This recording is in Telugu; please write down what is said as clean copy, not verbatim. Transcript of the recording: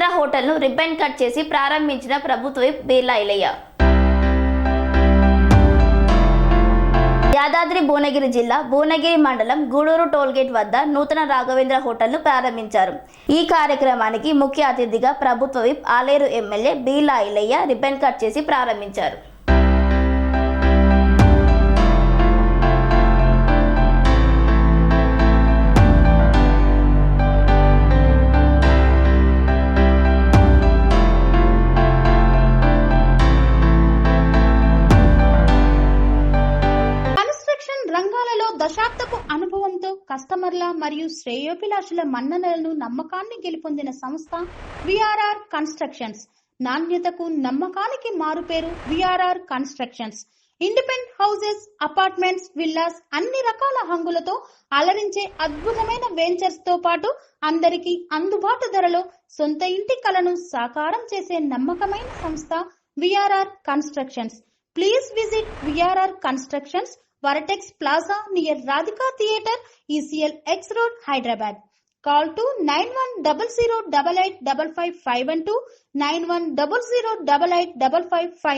రాఘవేంద్ర హోటల్ను రిబ్బన్ కట్ చేసి ప్రారంభించిన ప్రభుత్వ విప్ బీర్లా ఐలయ్య. యాదాద్రి భువనగిరి జిల్లా భువనగిరి మండలం గూడూరు టోల్గేట్ వద్ద నూతన రాఘవేంద్ర హోటల్ను ప్రారంభించారు. ఈ కార్యక్రమానికి ముఖ్య అతిథిగా ప్రభుత్వ whip Aleru MLA Beerla Ailaiah ribbon cut చేసి ప్రారంభించారు. రంగాలలో దశాబ్దపు అనుభవంతో కస్టమర్ల మరియు శ్రేయోభిలాషుల మన్ననలను నమ్మకాన్ని గెలుపొందిన సంస్థ విఆర్ఆర్ కన్స్ట్రక్షన్స్. నాణ్యతకు నమ్మకానికి మారుపేరు VRR constructions. Independent houses, apartments, villas అన్ని రకాల హంగులతో అలరించే అద్భుతమైన వెంచర్స్ తో పాటు అందరికీ అందుబాటు ధరలో సొంత ఇంటి కలను సాకారం చేసే నమ్మకమైన సంస్థ VRR constructions. Please visit VRR constructions, Varatex Plaza near Radhika Theatre, ECL X Road, Hyderabad. Call to 910088555512, 9100885559.